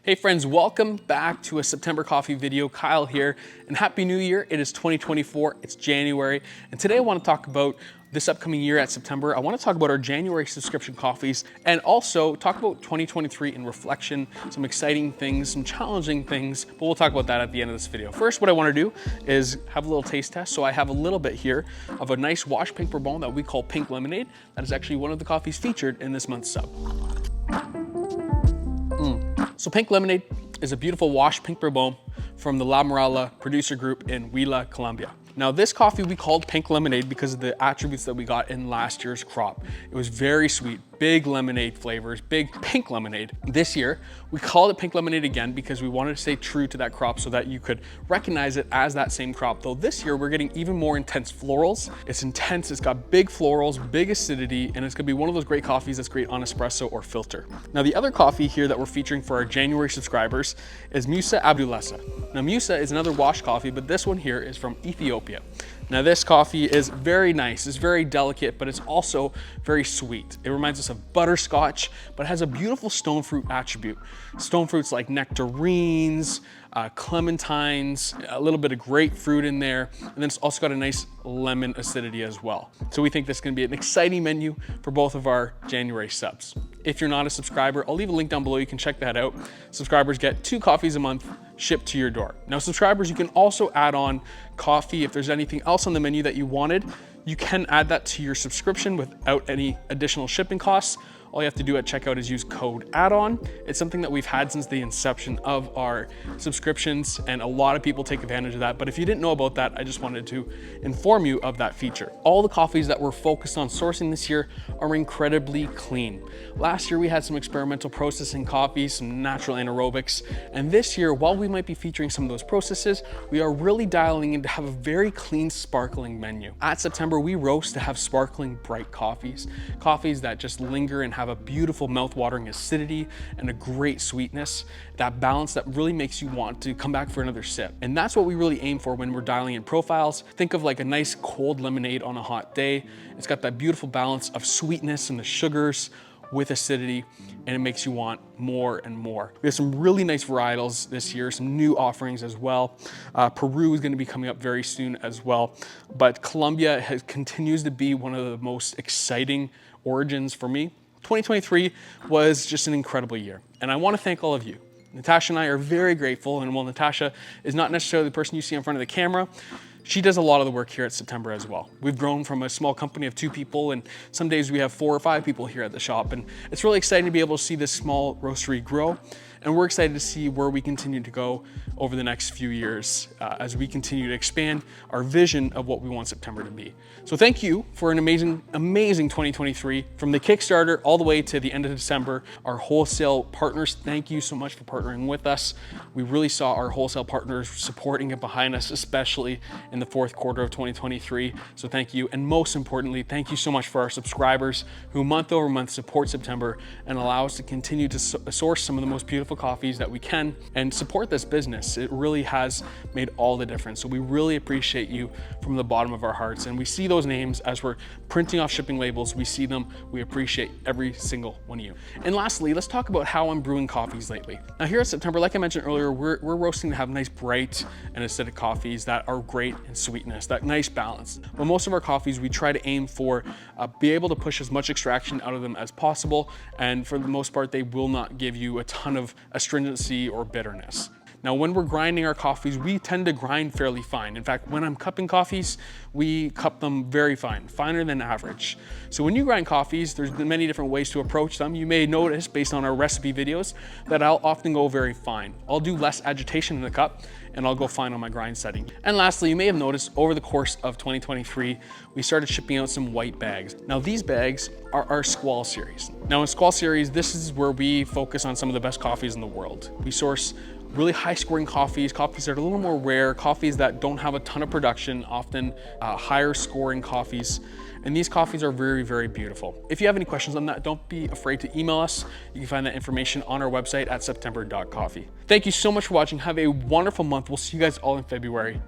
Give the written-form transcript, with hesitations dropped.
Hey friends, welcome back to a September coffee video. Kyle here, and Happy New Year. It is 2024, it's January, and today I want to talk about this upcoming year at September. I want to talk about our January subscription coffees and also talk about 2023 in reflection, some exciting things, some challenging things, but we'll talk about that at the end of this video. First, what I want to do is have a little taste test. So I have a little bit here of a nice wash pink Bourbon that we call Pink Lemonade. That is actually one of the coffees featured in this month's sub. So Pink Lemonade is a beautiful washed pink Bourbon from the Muralla producer group in Huila, Colombia. Now this coffee we called Pink Lemonade because of the attributes that we got in last year's crop. It was very sweet, big lemonade flavors, big pink lemonade. This year, we called it Pink Lemonade again because we wanted to stay true to that crop so that you could recognize it as that same crop. Though this year, we're getting even more intense florals. It's intense, it's got big florals, big acidity, and it's gonna be one of those great coffees that's great on espresso or filter. Now the other coffee here that we're featuring for our January subscribers is Musa Abululesa. Now Musa is another wash coffee, but this one here is from Ethiopia. Now this coffee is very nice, it's very delicate, but it's also very sweet. It reminds us of butterscotch, but has a beautiful stone fruit attribute. Stone fruits like nectarines, clementines, a little bit of grapefruit in there, and then it's also got a nice lemon acidity as well. So we think this is gonna be an exciting menu for both of our January subs. If you're not a subscriber, I'll leave a link down below, you can check that out. Subscribers get 2 coffees a month shipped to your door. Now subscribers, you can also add on coffee. If there's anything else on the menu that you wanted, you can add that to your subscription without any additional shipping costs. All you have to do at checkout is use code add-on. It's something that we've had since the inception of our subscriptions, and a lot of people take advantage of that. But if you didn't know about that, I just wanted to inform you of that feature. All the coffees that we're focused on sourcing this year are incredibly clean. Last year, we had some experimental processing coffees, some natural anaerobics. And this year, while we might be featuring some of those processes, we are really dialing in to have a very clean, sparkling menu. At September, we roast to have sparkling, bright coffees. Coffees that just linger and have a beautiful mouth-watering acidity and a great sweetness, that balance that really makes you want to come back for another sip. And that's what we really aim for when we're dialing in profiles. Think of like a nice cold lemonade on a hot day. It's got that beautiful balance of sweetness and the sugars with acidity, and it makes you want more and more. We have some really nice varietals this year, some new offerings as well. Peru is gonna be coming up very soon as well, but Colombia continues to be one of the most exciting origins for me. 2023 was just an incredible year, and I want to thank all of you. Natasha and I are very grateful, and while Natasha is not necessarily the person you see in front of the camera, she does a lot of the work here at September as well. We've grown from a small company of 2 people, and some days we have 4 or 5 people here at the shop, and it's really exciting to be able to see this small roastery grow, and we're excited to see where we continue to go over the next few years as we continue to expand our vision of what we want September to be. So thank you for an amazing, amazing 2023. From the Kickstarter all the way to the end of December, our wholesale partners, thank you so much for partnering with us. We really saw our wholesale partners supporting it behind us, especially in the 4th quarter of 2023. So thank you. And most importantly, thank you so much for our subscribers who month over month support September and allow us to continue to source some of the most beautiful coffees that we can and support this business. It really has made all the difference. So we really appreciate you from the bottom of our hearts. And we see those names as we're printing off shipping labels. We see them. We appreciate every single one of you. And lastly, let's talk about how I'm brewing coffees lately. Now here at September, like I mentioned earlier, we're roasting to have nice, bright and acidic coffees that are great in sweetness, that nice balance. But most of our coffees, we try to aim for be able to push as much extraction out of them as possible. And for the most part, they will not give you a ton of astringency or bitterness. Now, when we're grinding our coffees, we tend to grind fairly fine. In fact, when I'm cupping coffees, we cup them very fine, finer than average. So when you grind coffees, there's many different ways to approach them. You may notice, based on our recipe videos, that I'll often go very fine. I'll do less agitation in the cup, and I'll go fine on my grind setting. And lastly, you may have noticed over the course of 2023, we started shipping out some white bags. Now these bags are our Squall series. Now in Squall series, this is where we focus on some of the best coffees in the world. We source really high scoring coffees that are a little more rare, coffees that don't have a ton of production, often higher scoring coffees. And these coffees are very, very beautiful. If you have any questions on that, don't be afraid to email us. You can find that information on our website at september.coffee. Thank you so much for watching. Have a wonderful month. We'll see you guys all in February.